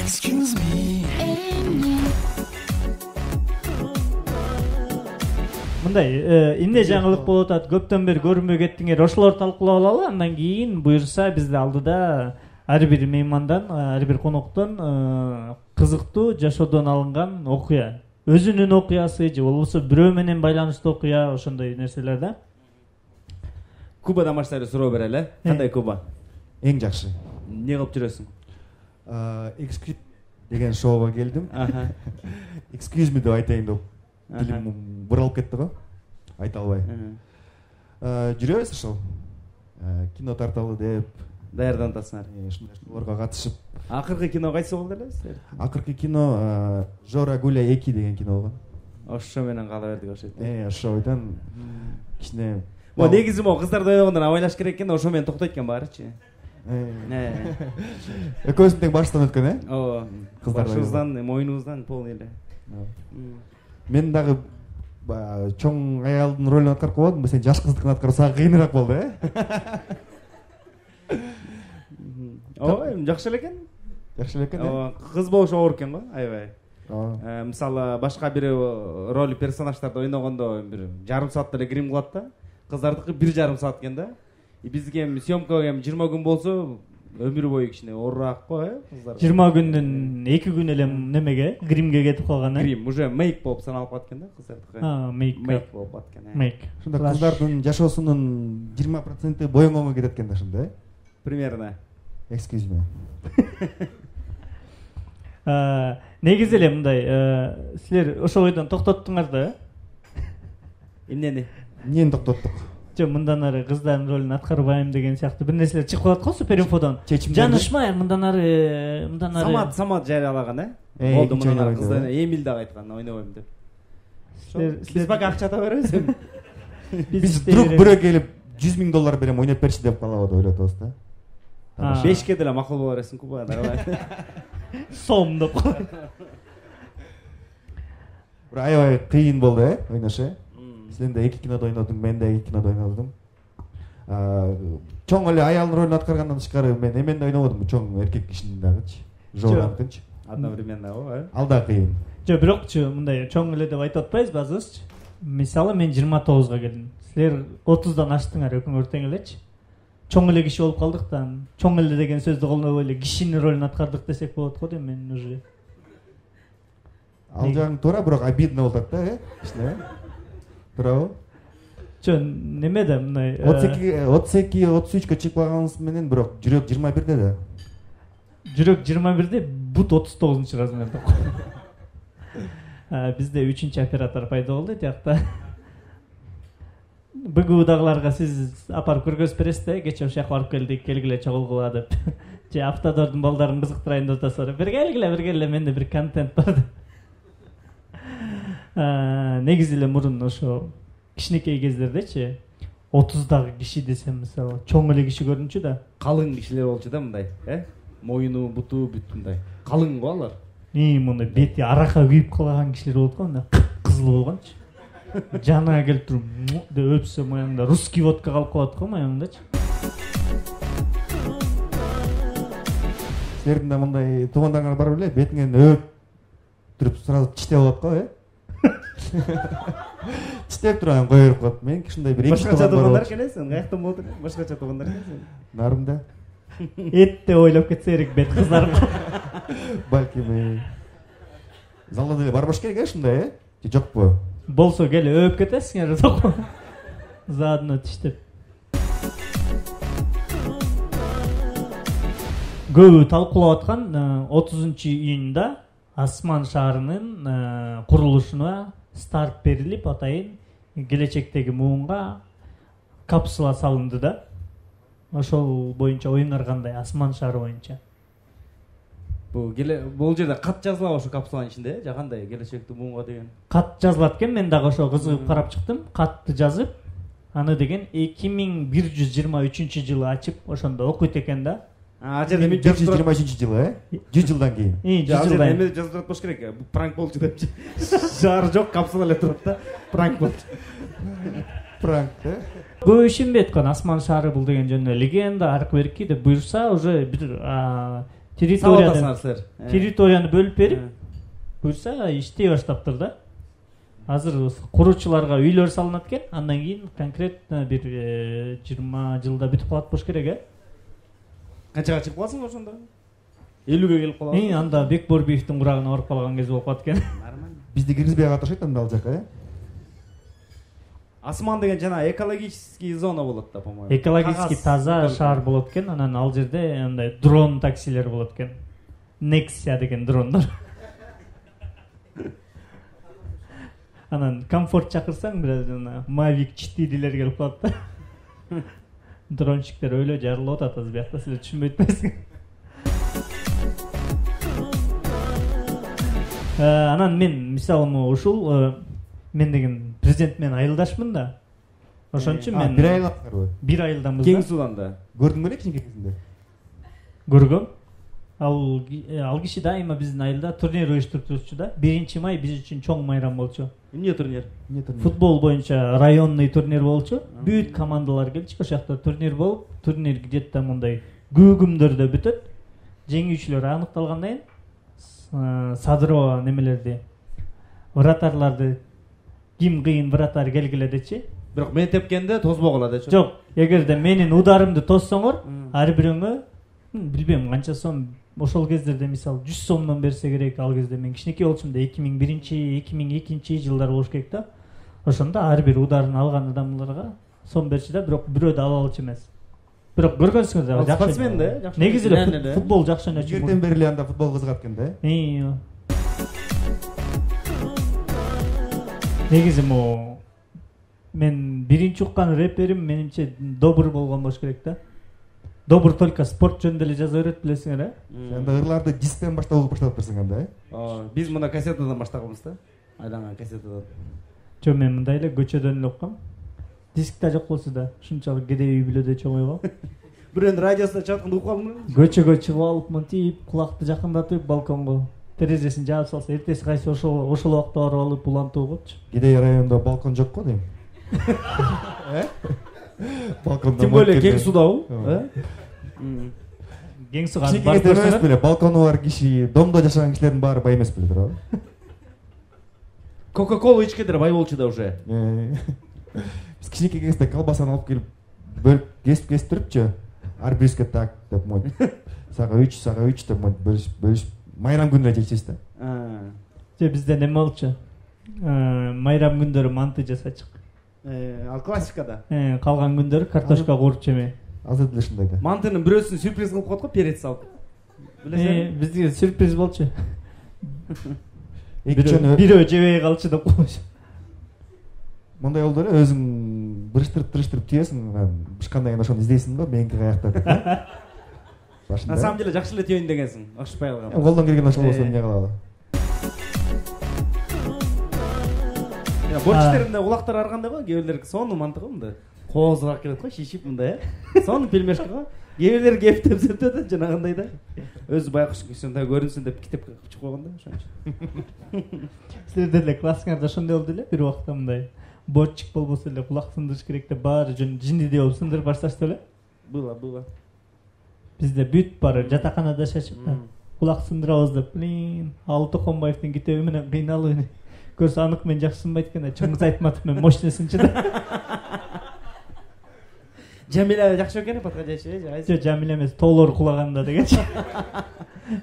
Excuse me. Мындай эмне жаңылык болуп атат, көптөн бери көрүнбөй кеттиңер, ошолорду талкуулап алалы. Андан кийин буюрса бизде алдыда ар бир меймандан, ар бир коноктон кызыктуу жашоодон алынган окуя, өзүнүн окуясы же болбосо бирөө менен байланыштуу окуя, ошондой нерселер да. Куба дамаштары суроо берели. Кандай Куба? Эң жакшы. Не кылып жүрөсүң? Excuse деген шоуга келдим. Excuse me деп айтайын деп. Дилим буралып кетти го. Айта албай. Жүрөбүз ошол. Кино тарталы деп даярданасыңар. Ошолорго катышып. Акыркы кино кайсы болду эле? Акыркы кино Жора Гуля 2 деген кино болгон. Ошо менен кала бердик окшойт. Ошо бойдон кичине негизи могу кыздарды ойногондон абайлаш керек экен, ошо менен токтойт экен баарычы. Экөөбүздүн тең баштан өткөн, Ооба. Башыбыздан, мойнубуздан полный эле. Мен дагы чоң аялдын ролун аткарып койдум, сен жаш кыздыкын аткарып сага кыйыныраак болду, Ооба, жакшы эле экен. Жакшы эле экен. Ооба, кыз болуш оор экен го, аябай. Мисалы башка бир роль персонаждарды ойногондо бир жарым саат эле грим кылат да. Кыздардыкы 1,5 саат экен да. Бизге съемка 20 күн болсо өмүр бою кичине оорураак го, кыздар. 20 күндөн 2 күн эле немеге, гримге кетип калган, Грим уже мейк болуп саналып калат экен да, кыздардыкы. Мейк болуп калат экен. Мейк. Ушунда кыздардын жашоосунун 20% боюнгонго кетет экен да ошондо, Примерно. Excuse me. Негизи эле мындай, силер ошол бойдон токтоттуңар да? Эмнени? Эмнени токтоттук? Жо мындан ары кыздардын ролун аткарбайм деген сыяктуу бир нерселер чыгып калат го Суперинфодон. Жанышмай мындан ары Самат жарыялаган, Болду мындан ары кыздар Эмил дагы айткан, ойнобойм деп. Биз бак акча таба беребиз. Биз друг бирөө келип $100,000 берем, ойноп берчи деп калабыз, ойлоп атабыз да. 5ке деле макул боло бересиң Куба дагы. Сом деп. Бир аябай кыйын болду, ойношу. Сен де 2 кинодо ойнодуң, мен де 2 кинодо ойнодум. Чоң эле аялдын ролун аткаргандан тышкары мен эменде ойнободум, чоң эркек кишинин дагычы. Жоранкынчы. Одновременно, ооба. Ал да кыйын. Жо бирокчу мындай чоң эле деп айтып атпайбызбы азырчы? Мисалы мен 29га келдим. Силер 30дан аштыңар, экөөңөр тең элечи. Чоң эле киши болуп калдыктан, чоң эле деген сөздү колдонбой эле кишинин ролун аткардык десек болот го дейм мен уже. Ал жагың туура, бирок обидно болуп атат да, кичине. Туурабы? Жо неме да мындай 32-33 чыгып калганыбыз менен бирок жүрөк 21-де да. Жүрөк 21-де, бут 39 размерде. Бизде 3-чү оператор пайда болду тиякта. БГУдагыларга сиз апарып көргөзүп бересиз да, кече ошол жака барып келдик, келгиле чогулгула деп. Же автодордун балдарын кызыктырайын деп атасыздар. Бир келгиле, менде бир контент бар деп. Негизи эле мурун ошо кичинекей кездердечи 30дагы киши десем мисалы чоң эле киши көрүнчү да. Калың кишилер болчу да мындай, Моюну, буту бүт мындай. Калың го алар. Мындай бети арака күйүп калган кишилер болот го, мындай кызыл болгончу. Жанына келип туруп деп өпсө моюнда русский водка калып калат го моюңдачы. Силердин да мындай туугандарыңар бар беле, бетиңен өп туруп сразу чиштеп алат го, Чиштеп турган кое берип коет. Мен ушундай бир 2 туугандар келесиң, каяктан болду? Башкача туугандар келесиң. Нарымда. Этте ойлоп кетсе керек бет кыздар. Балким залда деле барбаш керек ушундай, же жокпу? Болсо келе өп кетесиңер да. Заодно тиштеп. Көбү талкуулап аткан 30-июнда Асман шаарынын курулушуна старт берилип, атайын келечектеги муунга капсула салынды да. Ошол боюнча оюңар кандай, Асман шаары боюнча? Бул жерде кат жазылабы ошо капсуланын ичинде, же кандай келечектеги муунга деген? Кат жазылат экен, мен дагы ошо кызыгып карап чыктым. Катты жазып, аны деген 2123-жылы ачып, ошондо окуйт экен да. Жерде 123-жылы, 100 жылдан кийин. 100 жылдан. Эме жазып турат болуш керек. Бул пранк болчу депчи. Шаар жок, капсула эле турат да. Пранк болчу. Пранк, Көп ишенбей аткан Асман шаары бул деген жөнүндө легенда, аркы берки деп буюрса уже бир территорияны бөлүп берип буюрса иштей баштаптыр да. Азыр куруучуларга үйлөр салынат экен, андан кийин конкретно бир 20 жылда бүтүп калат болуш керек, Канчага чыгып каласың ошондо? 50ге келип каласың. Анда Бекборбиевдин курагына барып калган кез болуп калат экен. Бизди киргизбей калышат анда ал жака, Асман деген жана экологический зона болот да, по-моему. Экологически таза шаар болот экен, анан ал жерде андай дрон таксилер болот экен. Nexia деген дрондор. Анан комфорт чакырсаң бир жана Mavic 4-лер келип калат да. Дрончиктер өлө жарылып атат азыр биякта, силер түшүнбөй атпайсыңар. Анан мен мисалы ушул мен деген президент менен айылдашмын да. Ошон үчүн мен бир айылдасыңарбы? Бир айылданбыз. Кең сууданда. Көрдүң беле кичинекей кезинде? Көргөм. Ал киши дайыма биздин айылда турнир уюштурчу да. 1-май биз үчүн чоң майрам болчу. Эмне турнир? Футбол боюнча районный турнир болчу. Бүт командалар келчү, ошол жакта турнир болуп, турнир где-то мындай көгүмдөрдө бүтөт. Жеңүүчүлөр аныкталгандан кийин Садырова немелерди, вратарларды ким кыйын вратар келгиле дечи. Бирок мен тепкенде тозбогула дечи. Жок, эгерде менин ударымды тоссоңор, ар бирөөңө билбейм канча сом, ошол кездерде мисалы 100 сомдон берсе керек. Ал кезде мен кичинекей болчумун да, 2001-2002 жылдар болуш керек да. Ошондо ар бир ударын алган адамдарга сом берчи да, бирок бирөө да ала алчу эмес. Бирок көргөнсүңөр да, жакшы спортсмен да, жакшы. Негизи эле футбол жакшы ойночу. Эртен бери эле анда футбол кызыгат экен да. Негизи мен биринчи уккан рэперим менимче Добр болгон болуш керек да. Добр только спорт жөнүндө эле жаза берет, билесиңер, Сен анда ырларды дисктен баштап угуп баштаптырсың анда, Биз мына кассетадан баштаганбыз да. Айланган кассетадан. Жо, мен мындай эле көчөдөн эле уккам. Диск да жок болсо да, ушунчалык кедей үй бүлөдө чоңойгом. Бирөөнүн радиосунда чатканда угуп калдым. Көчөгө чыгып алып, мынтип, кулакты жакындатып балконго терезесин жаап салса, эртеси кайсы ошол убакта барып алып улантып угупчу. Кедей районунда балкон жок го дейм. Балкондо. Тем более кең суудабы? Кең сууга барып эмес беле, балкону бар киши, домдо жашаган кишилердин баары бай эмес беле, туурабы? Кока-кола ичкендер бай болчу да уже. Биз кичинекей кезде колбасаны алып келип, бөлүп кестирипчи, ар бирибизге так деп мойт. Сага 3 деп мойт бөлүш майрам күнүнө жейсиз да. Же бизде неме болчу? Майрам күндөрү манты жасачык. Ал классикада. Калган күндөрү картошка кууруп жеме. Азыр деле ушундай да. Мантынын бирөөсүн сюрприз кылып коет го, перец салып. Билесиңби? Бизге сюрприз болчу. Экичөөнү бирөө жебей калчу деп коюш. Мындай болду эле, өзүң бырыштырып түйөсүң, бышкандан кийин ошону издейсиң го, меники каякта деп. На самом деле жакшы эле түйөйүн дегенсиң, ашпай калган. Колдон келген ошол болсо эмне кылалы? Борчтеринде улактар арганда го, кээ сонун мантыгы мындай. Коозураак келет го, шишип мындай, Сонун пельмешка го. Кээ кептеп сөтөт жанагындай да. Өзү байкуш кишинде көрүнсүн деп китеп чыгып койгон да, ошончу. Силерде эле классыңарда ошондой болду эле, бир убакта мындай борчик болбосо эле кулак сындырыш керек деп баары жиндидей болуп сындырып башташты эле. Было. Бизде бүт баары жатаканада жашачып да. Кулак сындырабыз деп, Алы Токонбаевдин китеби менен кыйналып көрсө аныкы мен жакшы сынбайт экен да, Чыңгыз Айтматов менен мощныйсынчы да. Жамиля жакшы экен, подходящий, Жо, Жамиля эмес, тоолор кулаганда дегенчи.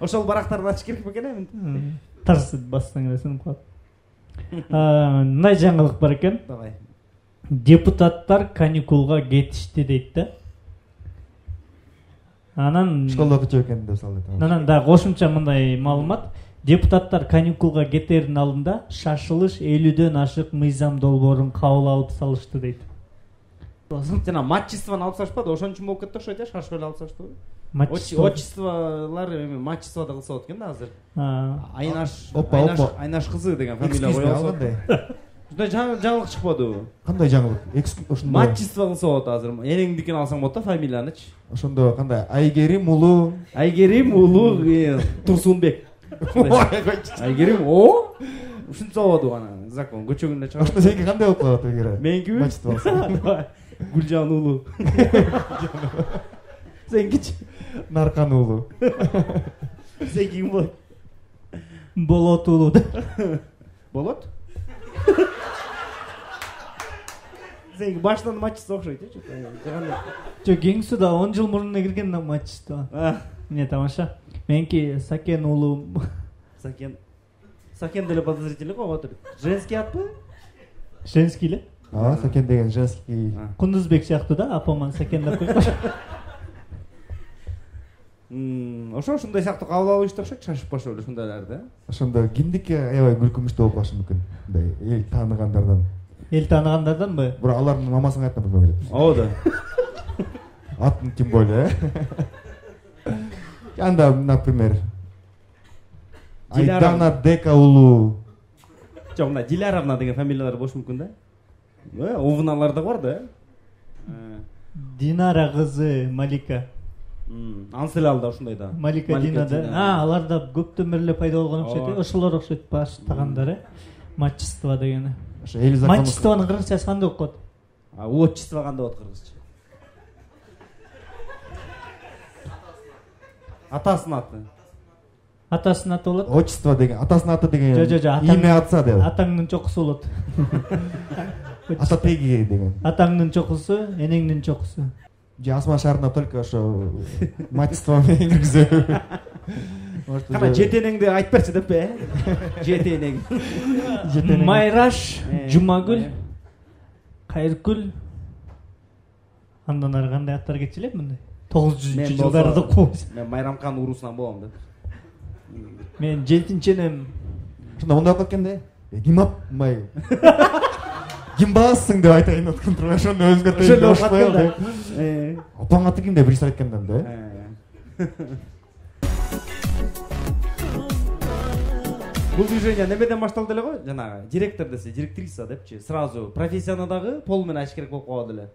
Ошол барактарды ачыш керек бекен, Тарс бассаң эле сынып калат. Мындай жаңылык бар экен. Давай. Депутаттар каникулга кетишти дейт да. Анан школда окучу экен деп салды. Анан да кошумча мындай маалымат. Депутаттар каникулга кетердин алдында шашылыш 50дөн ашык мыйзам долбоорун кабыл алып салышты дейт. Жана матчествону алып салышпады, ошон үчүн болуп кетти окшойт, шашып эле алып салыштыбы? Отчестволар матчество да кылса болот экен да азыр. Айнаш кызы деген фамилия коёбуз. Ушундай жаңылык чыкпадыбы? Кандай жаңылык? Матчество кылса болот азыр. Энеңдикин алсаң болот да фамилиянычы. Ошондо кандай? Айгерим улуу Турсунбек. Айгерим ушинтсе болду ана закон көчөгүндө чыгат. Ошондо сеники кандай болуп калат эгер? Меники матчество алса? Гүлжан улуу. Сенкичи Наркан улуу. Сен ким болот? Болот уулу. Болот? Сен баштан матчты окшойт, Жок, Кеңсуда 10 жыл мурун кирген матчты. Не тамаша. Меники Сакен уулу. Сакен деле подозрительный го отур. Женский атпы? Женский эле? Сакен деген женский. Кундузбек сыяктуу да, апаман Сакен деп койгон. Ошондой сыяктуу кабыл алышты окшойт, шашып калышы эле ушундайлар да. Ошондо кимдики аябай күлкүнчтүү болуп калышы мүмкүн. Мындай эл тааныгандардан. Эл тааныгандарданбы? Бирок алардын мамасынын атын билбей келет. Ооба. Атын тем более. Анда, например, Айдана Дека уулу. Жок, мына Диляровна деген фамилиялар болушу мүмкүн да. Овуналар да бар да. Динара кызы Малика. Ансы эле алда ушундай да. Малика Дина да. Алар да көптөн бери эле пайда болгон окшойт. Ошолор окшойт баштагандары. Матчество дегени. Матчествонун кыргызчасы кандай болуп калат? Отчество кандай болот кыргызча? Атасынын аты. Атасынын аты болот? Отчество деген, атасынын аты деген. Жо, имя отца деп. Атаңдын чокусу болот. Ата теги деген. Атаңдын чокусу, энеңдин чокусу. Же асман шарына только ошо матчество менен киргизүү. Кана жетенеңди айтып берчи деппи, жетенең. Майраш, Жумагүл, Кайыркүл. Андан ары кандай аттар кетчү эле мындай? 900-жылдарда кууш. Мен Майрамкан уруусунан болом деп. Мен жетинченем. Ошондо мындай болуп кеткенде. Гимапмай. Гимбассың деп айтайын өткөн тура ошону өзгөртөйүн. Апаң аты ким деп бирisi айткандан да. Бул движение немеден башталды эле го? Жанагы директор десе, директриса депчи. Сразу профессияны дагы пол менен ачыш керек болуп калды эле.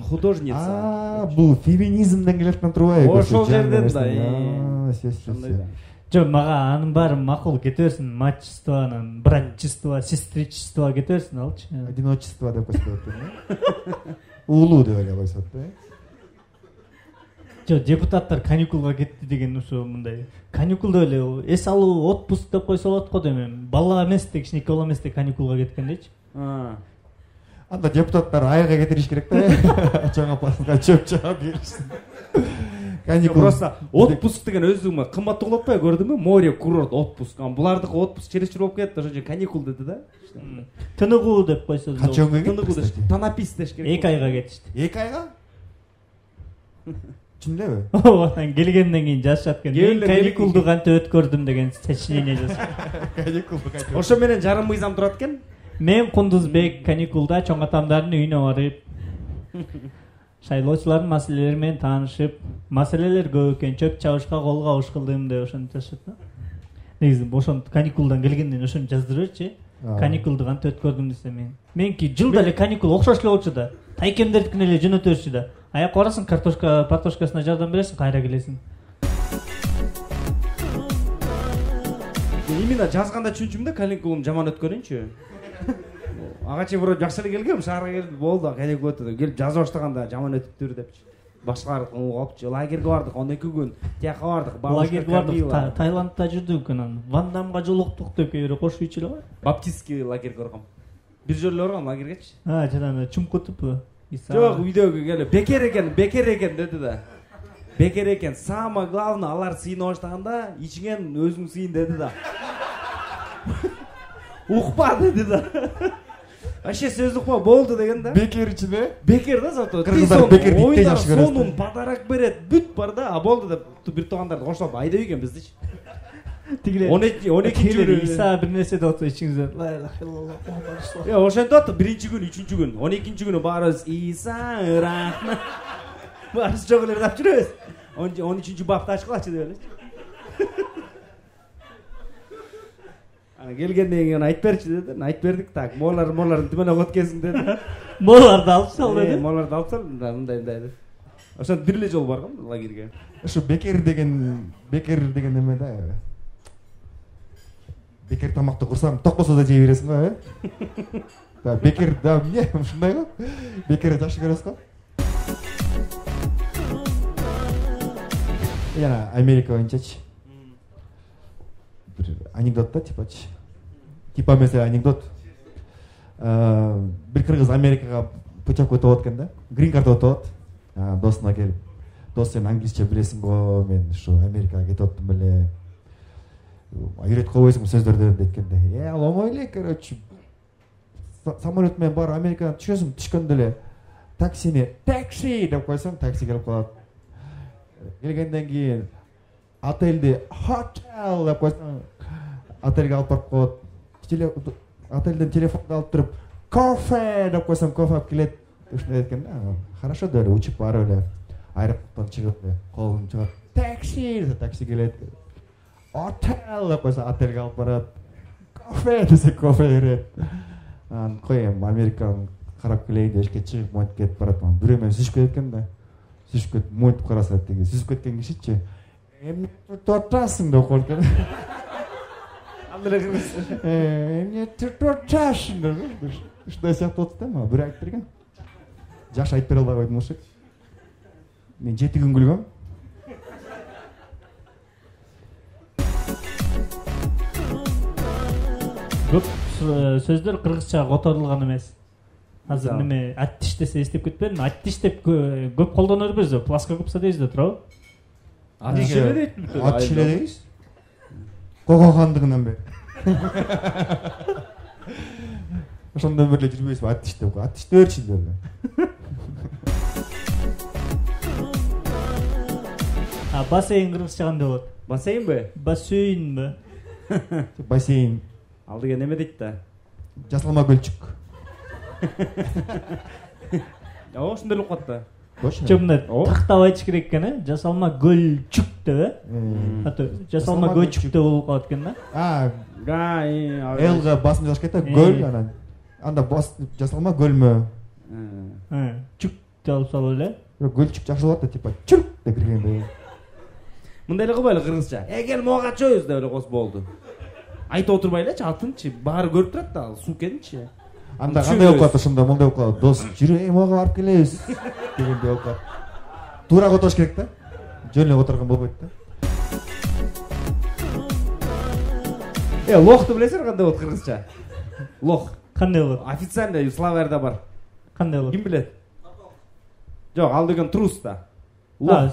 Художница. Бул феминизмден келаткан турбайбы? Ошол жерден да. Жок, мага анын баары макул кете берсин. Матчествонун, братчество, сестричество кете берсин алчы. Одиночество деп койсо болот. Уулуу деп эле койсот да. Жок, депутаттар каникулга кетти деген ошо мындай. Каникулда эле эс алуу, отпуск деп койсо болот го дейм. Бала эмес де, кичинекей бала эмес де каникулга кеткендечи. Анда депутаттар айга кетириш керек да. Чоң апасына чөп чаап беришsin. Каникул. Просто отпуск деген өзүңө кымбаттуу болуп атпайбы, көрдүңбү? Море, курорт, отпуск. Булардыкы отпуск чересчур болуп кетти, ошо же каникул деди да. Тыныгуу деп койсо. Тыныгуу деш. Танапис деш керек. 2 айга кетишти. 2 айга? Чын элеби? Ооба, келгенден кийин жазышат экен. Мен каникулду кантип өткөрдүм деген сочинение жазып. Каникулду кантип. Ошо менен жарым мыйзам турат экен. Мен Кундузбек каникулда чоң атамдардын үйүнө барып, шайлоочулардын маселелери менен таанышып, маселелер көп экен, чөп чабышка кол кабыш кылдым деп ошентип жазышат да. Негизи ошон каникулдан келгенден ошону жаздырып берчи. Каникулду кантип өткөрдүм десе меники жылда эле каникул окшош эле болчу да. Тайкемдердикине эле жөнөтө берчү да. Аяк барасың, картошкасына жардам бересиң, кайра келесиң. Именно жазганда түшүнчүм да, каникулум жаман өткөнүнчү. Ага чейин бирөө жакшы эле келгем, шаарга келип болду, каникул өттү. Келип жазып баштаганда жаман өтүптүр депчи. Башкалар калыпчы, лагерге бардык, 12 күн. Тияка бардык, лагерге бардык. Таиландда жүрдүк анан. Вандамга жолуктук деп бирөө кошуп ичиле бар. Баптистский лагерге баргам. Бир жолу баргам лагергечи. Жанагы чумкутуппу. Жок, үйдөгү келип бекер экен деди да. Бекер экен. Самое главное, алар сыйына баштаганда ичиңен өзүң сыйын деди да. Укпа деди да. Вообще сөз укпа болду деген да. Бекер ичине? Бекер да зато. Кыргыздар бекер биттен жакшы көрөт. Сонун подарок берет, бүт бар да. А болду деп бир туугандарды коштоп айдап ийген биздичи. Тигилер 12 Иса бир нерсе деп атса ичиңизден ла илаха иллаллах Мухаммад расулуллах. Ошентип атты, биринчи күн, үчүнчү күн, 12-нчи күнү баарыбыз Иса рахмат. Баарыбыз жок эле деп жүрөбүз. 13-нчү бапты ачкылачы деп эле. Ана келгенден кийин айтып берчи деди. Айтып бердик, так, молардын түмөн окот кезиң деди. Моларды алып сал деди. Моларды алып сал, мындай деп. Ошентип бир эле жолу баргам лагерге. Ошо бекер деген эме да. Бекер тамакты курсам, токпосо да жей бересиң го, Да, бекер да эмне ушундай го. Бекер жакшы көрөсүң го. Яна Америка боюнчачы. бир анекдот да, типа mesela анекдот. Бир кыргыз Америкага путевка өтүп аткан да, грин карта өтүп атат. Досуна келип, дос сен англисче билесиң го, мен ушу Америкага кетип аттым беле. Үйрөтүп койбойсуңбу сөздөрдү дейткенде. Оңой эле, короче. Самолет менен бар Америкадан түшөсүң, түшкөндө эле таксини такси деп койсоң, такси келип калат. Келгенден кийин отельди hotel деп койсоң, отельге алып барып коет. Отельден телефонду алып туруп кофе деп койсоң, кофе алып келет. Ушундай экен да. Хорошо да эле учуп барып эле аэропорттон чыгып эле колун чыгат. Такси, такси келет. Отель деп койсоң, отельге алып барат. Кофе десе кофе берет. Коем Американы карап келейин дешке чыгып монтип кетип баратман. Бирөө менен сүзүп кеткен да. Сүзүп кетип монтип караса теги сүзүп кеткен кишичи эмне туртасың деп коет экен. Андыра кыргыз. Эмне туртасың деп. Ушундай сыяктуу болот да, мага бирөө айтып берген. Жаш айтып бере албай койдум ошо. Мен 7 күн күлгөм. Көп сөздөр кыргызчага которулган эмес. Азыр неме аттиш десе эстеп кетпедим. Аттиш деп көп колдоно бербейбиз, плоскогубца дейбиз да, туурабы? Аттиш эле дейт. Аттиш эле дейбиз. Кокогандыгынан бери. Ошондон бери эле жүрбөйсүзбү аттиш деп. Аттиш берчи деле. Бассейн кыргызча кандай болот? Бассейнби? Бассейнби? Бассейн. Ал деген неме дейт да? Жасалма көлчүк. Ошондой эле калат да. Чөмнө тактап айтыш керек экен, э? Жасалма көлчүк деп, э? Жасалма көлчүк деп болуп калат экен да? Элга басым жазыш керек да, көл анан. Анда жасалма көлмө. Чүк деп алып салып эле. Көлчүк жакшы болот да, типа чүк деп киргенде. Мындай эле кылбайлы кыргызча. Кел мага качабыз деп эле косуп болду. Айтып отурбай элечи, атынчы, баары көрүп турат да, суу экенинчи. Анда кандай болуп калат ошондо, мондай болуп калат. Дос, жүрө, мага барып келебиз дегендей болуп калат. Туура которуш керек да. Жөн эле которгон болбойт да. Лохту билесиңер кандай болот кыргызча? Лох. Кандай болот? Официальный словарьда бар. Кандай болот? Ким билет? Жок, ал деген трус да.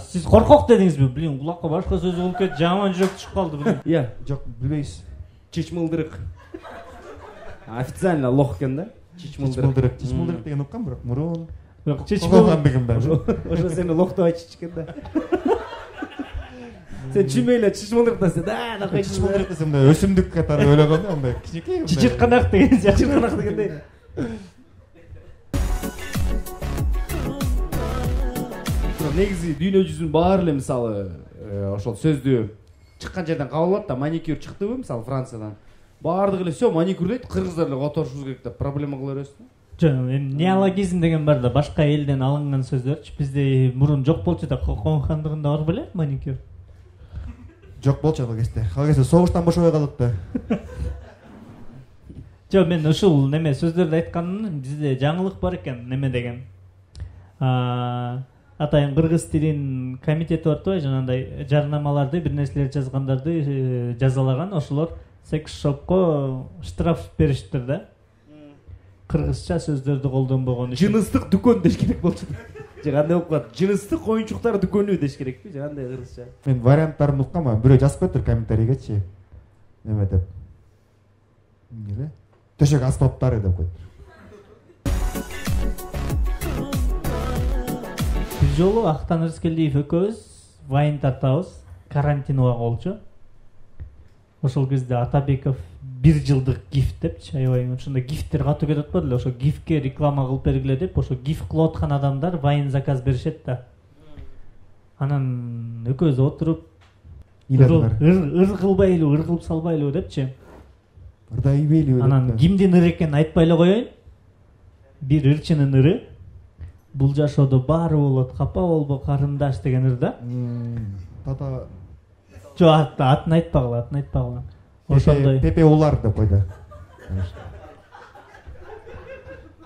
Сиз коркок дедиңизби? Блин, кулакка башка сөз болуп кетти, жаман жүрөк түшүп калды, блин. Жок, билбейсиз. Чичмылдырык. Официально лох экен да? Чичмылдырык. Чичмылдырык деген уккан, бирок мурун. Бирок чичмылдырык да. Ошо сени лох деп айтышчу экен да. Сен түшүнбөй эле чичмылдырык десе, да, чичмылдырык десем да, өсүмдүк катары ойлогон да, андай кичинекей. Чичирканак деген сыяктуу. Чичирканак дегендей. Негизи дүйнө жүзүнүн баары эле мисалы ошол сөздү чыккан жерден кабыл алат да, маникюр чыктыбы мисалы Франциядан. Баардыгы эле все маникюр дейт, кыргыздар эле которушубуз керек деп проблема кыла бересиз. Жок, эми неологизм деген бар да, башка элден алынган сөздөрчү. Бизде мурун жок болчу да, Кокон хандыгында бар беле маникюр? Жок болчу ал кезде. Ал кезде согуштан бошобой калдык да. Жок, мен ушул неме сөздөрдү айтканым, бизде жаңылык бар экен, неме деген. Атайын кыргыз тилин комитети бар да, жанагындай жарнамаларды, бир нерселер жазгандарды жазалаган, ошолор секс-шопко штраф бериштир да. Кыргызча сөздөрдү колдонбогон үчүн. Жыныстык дүкөн деш керек болчу. Же кандай болуп калат? Жыныстык оюнчуктар дүкөнү деш керекпи? Же кандай кыргызча? Мен варианттарын уккам, бирөө жазып коюптур комментарийгечи. Неме деп. Эмне? Төшөк аспаптары деп коюптур. Бир жолу Актан Рыскелдиев экөөбүз вайн тартабыз, карантин убагы болчу. Ошол кезде Атабеков 1 жылдык гифт депчи, аябай ошондой гифттер катуу кетип атпады эле, ошо гифке реклама кылып бергиле деп, ошо гиф кылып аткан адамдар вайн заказ беришет да. Анан экөөбүз отуруп ыр кылып салбайлыбы депчи. Ырдай бейлиби. Анан кимдин ыры экенин айтпай эле коеюн. Бир ырчынын ыры. Бул жашоодо баары болот, капа болбо карындаш деген ыр да. Тата Жок, атын айтпагыла. Ошондой Пепе улар деп койду.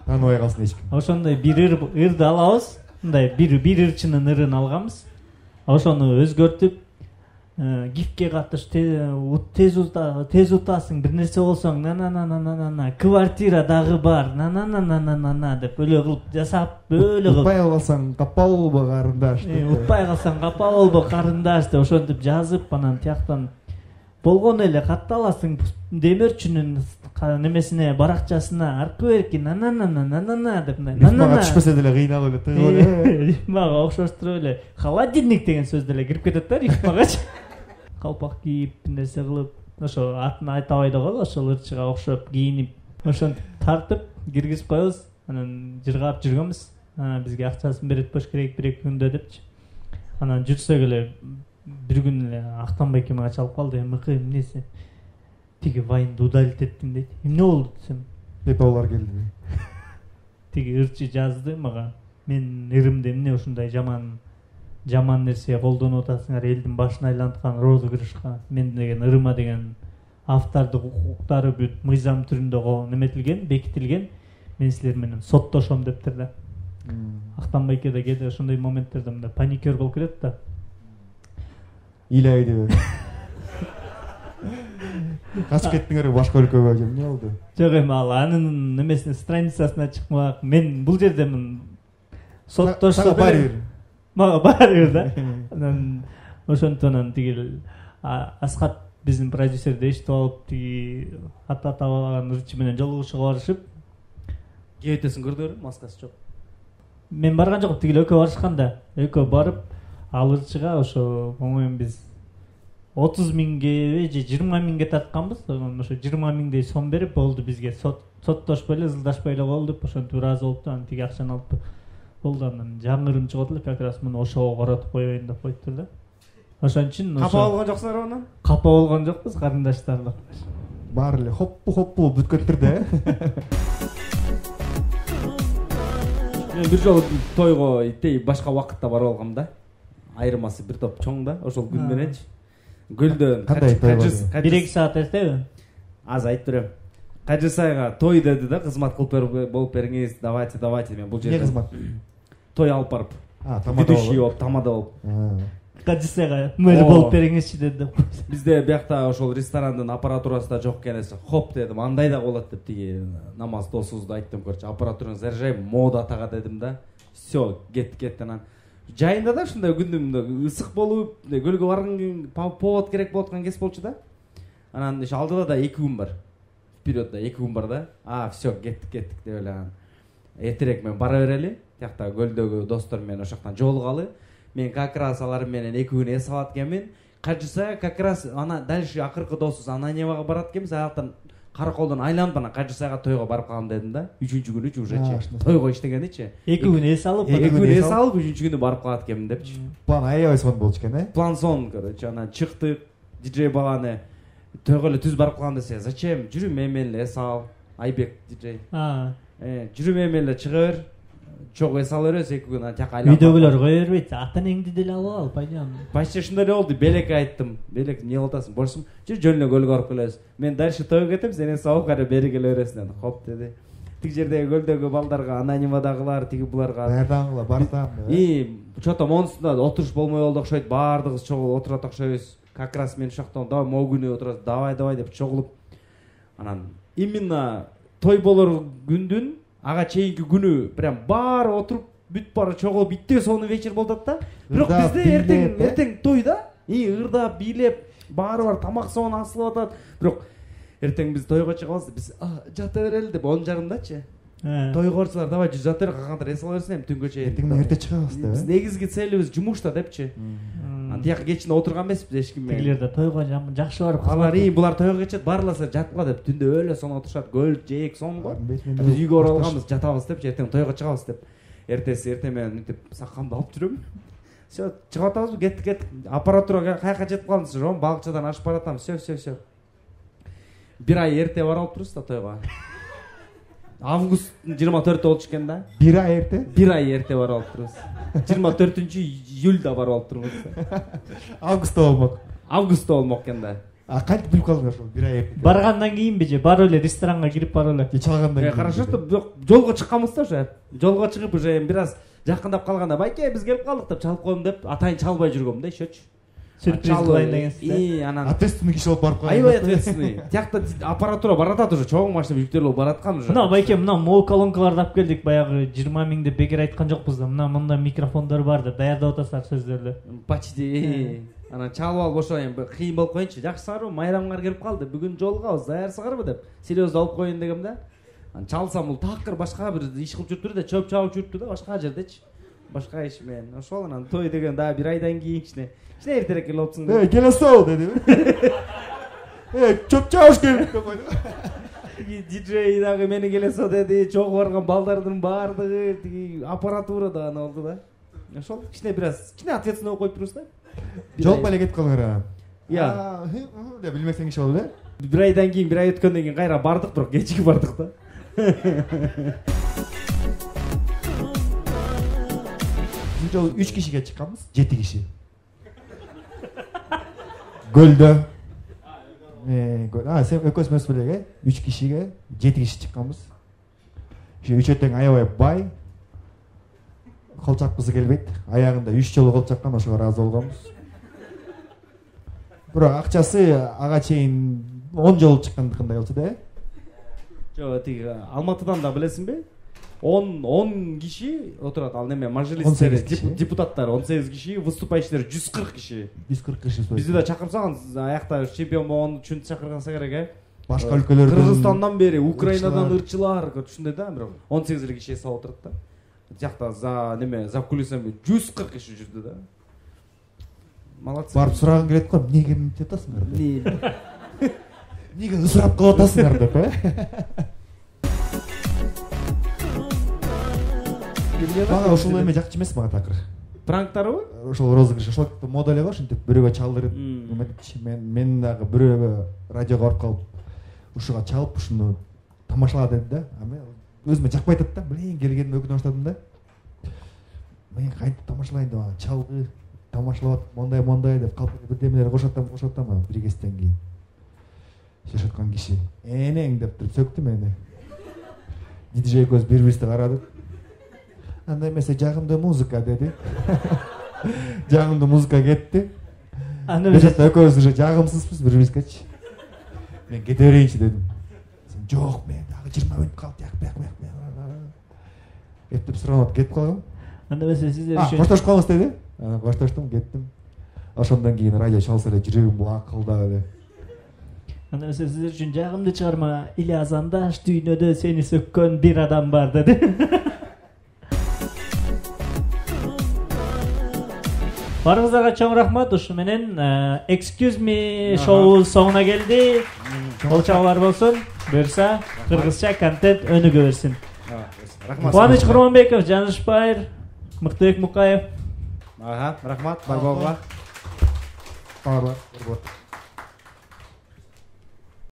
Таныбай калсын эч ким. Ошондой бир ырды алабыз. Мындай бир ырчынын ырын алганбыз. Ошону өзгөртүп гифке катыш, тез утасың, бир нерсе болсоң, на квартира дагы бар, на деп өлө кылып жасап, өлө кылып. Утпай калсаң, капа болбо карындаш. Утпай калсаң, капа болбо карындаш деп ошентип жазып, анан тияктан болгон эле катталасың демирчүнүн немесине, баракчасына аркы берки, на деп. Рифмага түшпөсө деле кыйналып эле тыгып эле. Рифмага окшоштуруп эле. Холодильник деген сөз деле кирип кетет да рифмагачы. Калпак кийип, нерсе кылып, ошо атын айта албай да коелу, ошол ырчыга окшоп кийинип, ошентип тартып киргизип коебуз. Анан жыргап жүргөнбүз. Бизге акчасын берет болуш керек 1-2 күндө депчи. Анан жүрсөк эле бир күн эле Актанбай кемеге чалып калды. Эмне эмнеси? Тиги вайнды удалить эттим дейт. Эмне болду десем? Пепалар келди. Тиги ырчы жазды мага. Мен ырымды эмне ушундай жаман нерсе колдонуп атасыңар, элдин башын айланткан розыгрышка. Мен деген ырыма деген автордук укуктары бүт мыйзам түрүндө неметилген, бекитилген. Мен силер менен соттошом дептир да. Актанбайке да кээде ошондой моменттерде мындай паникер болуп кетет да. Илейди. Качып кеттиңер башка өлкөгө же эмне болду? Жок эми ал анын немесине страницасына чыкмак. Мен бул жерде соттошсо мага баары да. Анан ошонтон тиги Аскат биздин продюсерди эшитип алып, тиги ата табалаган ырчы менен жолугушууга барышып, кебетесин көрдүңөр, маскасы жок. Мен барган жокмун, тиги экөө барышкан да. Экөө барып, ал ырчыга ошо по-моему биз 30 миңге же 20 миңге тартканбыз. Ошо 20 миңдей сом берип болду бизге соттошпой эле, ызылдашпай эле кол деп ошентип ыраазы болупту. Анан тиги акчаны алып болду. Анан жаңырым чыгып эле как раз муну ошого каратып коеюн деп коюптур да. Ошон үчүн капа болгон жоксуңар анан? Капа болгон жокпуз, карындаштарлык. Баары эле хоппу бүткөттүр да. Мен бир жолу тойго башка убакытта барып алгам да. Айырмасы бир топ чоң да, ошол күн мененчи. Гүлдөн кандай той болду? 1-2 саат эртеби? Аз айтып берем. Кажысайга той деди да, кызмат кылып болуп бериңиз, давайте, мен бул жерде. Не кызмат? Той алып барып. Ведущий болуп, тамада болуп. Кажысайга мэр болуп бериңизчи деди. Бизде биякта ошол ресторандын аппаратурасы да жок экенси. Хоп дедим, андай да болот деп тиги намаз досубузду айттым көрчү. Аппаратураны заряжай, мода тага дедим да. Всё, кетти анан. Жайында да ушундай күндүмдө ысык болуп, көлгө барган повод керек болуп аткан кез болчу да. Анан иш алдыда да 2 күн бар. Вперёдда 2 күн бар да. Всё, кеттик деп эле анан. Эртерээк мен бара берели. Тиякта көлдөгү достор менен ошоктон жолугалы. Мен как раз алар менен 2 күн эс алат экенмин. Кажыса как раз ана дальше акыркы досубуз Ананьевага барат экенбиз. Аяктан Караколдон айланып анан Кажысайга тойго барып калам дедим да. 3-күнү уже тойго иштегеничи. 2 күн эс алып, 2 күн эс алып 3-күнү күнү барып калат экенмин депчи. План аябай сон болчу экен, э? План сон, короче, анан чыктык. Диджей баланы тойго эле түз барып калам десе, зачем? Жүрү мен эле эс ал. Айбек диджей. Жүрү мен эле чыга бер. Чогуу эс ала беребиз 2 күн анан тияка айланып. Үйдөгүлөр кое бербейт. Ата энеңди деле алып ал, пойдем. Почти ушундай эле болду. Белекке айттым. Белек эмне кылып атасың? Борсум. Жөн эле көлгө барып келебиз. Мен дальше тойго кетем, сен эс алып кара бери келе бересиң деди. Хоп деди. Тиги жердеги көлдөгү балдарга, Ананьевадагылар, тиги буларга. Бардаңла, бартам. Чото монусунда отуруш болмой болду окшойт. Баардыгыбыз чогулуп отурат окшойбуз. Как раз мен ушактан давай могу күнү отурабыз. Давай деп чогулуп. Анан именно той болор күндүн ага чейинки күнү прям баары отуруп бүт баары чогулуп битте сонун вечер болот да. Бирок бизде эртең той да. Ырдап, бийлеп, баары бар тамак соон асылып атат. Бирок эртең биз тойго чыгабыз, биз жата берели деп 10:30дачы. Тойгорчулар давай жата бер, калгандыр эс ала берсин, түнгө чейин. Эртең менен эрте чыгабыз да. Биз негизги целибиз жумушта депчи. Тияк кечинде отурган эмеспиз эч ким менен. Тигилер да тойго жакшы барып. Алар булар тойго кетет, барласа жаткыла деп түндө өлө сон отурушат, гөл жейик сон го. Биз үйгө оралганбыз, жатабыз депчи, эртең тойго чыгабыз деп. Эртеси менен мынтип саккамды алып жүрөм. Всё, чыгып атабыз, кеттик. Аппаратурага каяка жетип калдыңыз, жон балыкчадан ашып баратам. Всё. Бир ай эрте бара алып турбуз да тойго. Августтун 24 болчу экен да. Бир ай эрте? Бир ай эрте бара алып турбуз. 24-июльда бара алып турбуз. Августта болмок экен да. Кантип билип калдыңар ошол бир ай эрте? Баргандан кийинби же барып эле ресторанга кирип барып эле? Чалгандан кийин. Хорошо, жолго чыкканбыз да уже. Жолго чыгып уже бир аз жакындап калганда, байке биз келип калдык деп чалып коем деп, атайын чалбай жүргөм да ишечи. сюрприз кылайын дегенсиз да. И анан ответственный киши болуп барып калган. аябай ответственный. Тиякта аппаратура баратат уже, чоң машина жүктөлүп бараткан уже. Мына байке, мына мол колонкаларды алып келдик, баягы 20 000 деп бекер айткан жокпуз да. Мында микрофондор бар да, даярдап атасыздар сөздөрдү. Почти. Анан чалып алып ошо эми кыйын болуп коюнчу. Жакшысыңарбы? Майрамгар келип калды. Бүгүн жолугабыз, даярсыңарбы деп. Серьезно алып коюн дегем да. Анан чалсам бул такыр башка бир иш кылып жүрүптүр да, чөп чабып жүрүптүр да, башка жердечи. Башка иш менен. Ошол анан той деген дагы бир айдан кийин кичине эртерээк келип атсың деп. Келе сол деди. Чөп чабыш керек деп койду. Диджей дагы мени келесо деди, чогуу барган балдардын баардыгы, тиги аппаратура да аны болду да. Ошол кичине ответственный болуп коюп турбуз да. Жолук эле кетип калган. Я деп билмесең иш болду да. Бир айдан кийин, бир ай өткөндөн кийин кайра бардык, бирок кечиги бардык да. Бул жолу 3 кишиге чыкканбыз, 7 киши. Гөлдө. Сен экөөбүз эмес белең, 3 кишиге 7 киши чыкканбыз. Ошо үчөөтөң аябай бай. Кол чаккысы келбейт. Аягында 3 жолу кол чаккан, ошого ыраазы болгонбуз. Бирок акчасы ага чейин 10 жолу чыккандыкындай болчу да. Жок, тиги Алматыдан да билесиңби? 10 киши отурат, ал неме мажлистер, депутаттар 18 киши, выступающийлер 140 киши. 140 киши. Бизди да чакырсаң, аякта чемпион болгон үчүн чакырганса керек, Башка өлкөлөрдөн, Кыргызстандан бери, Украинадан ырчылар, ушундай да, бирок 18 киши эсеп отурат да. Тиякта за неме, за кулисами 140 киши жүрдү да. Молодцы. Барып сураган келет го, эмнеге мынтип атасыңар деп. Эмнеге ысырап кылып атасыңар деп, Мага ошол эме жакчу эмес, мага такыр. Пранктарбы? Ошол розыгрыш, ошол модель го, ушинтип бирөөгө чалдырып, мен дагы бирөөгө радиого барып калып, ушуга чалып, ушуну тамашала деди да. Мен өзүмө жакпай атат да, блин, келгениме өкүнө баштадым да. Мен кантип тамашалайын деп, чалды, тамашалап, мондай деп калп бирдемелер кошуп атам, бир кезден кийин. Шешип аткан киши, энең деп туруп сөктү мени. Диджей экөөбүз бири-бирибизди карадык. Андай эмесе жагымдуу музыка деди. Жагымдуу музыка кетти. Аны экөөбүз уже жагымсызбыз бири-бирибизгечи. Мен кете берейинчи дедим. Жок, мен дагы 20 минут калды, як. Эптеп суранып кетип калгам. Анда эмесе сиздер үчүн коштошуп калыңыз деди. Коштоштум, кеттим. Ошондон кийин радио чалса эле жүрөгүм лакылдап эле. Анда эмесе сиздер үчүн жагымдуу чыгарма Или Азандаш дүйнөдө сени сөккөн бир адам бар деди. Барыңыздарга чоң рахмат. Ушу менен Excuse Me шоу соңуна келди. Кол чабуулар болсун. Буюрса кыргызча контент өнүгө берсин. Рахмат. Кубаныч Курманбеков, Жаныш Байыр, Мыктыбек Мукаев. Рахмат. Барболга. Бар.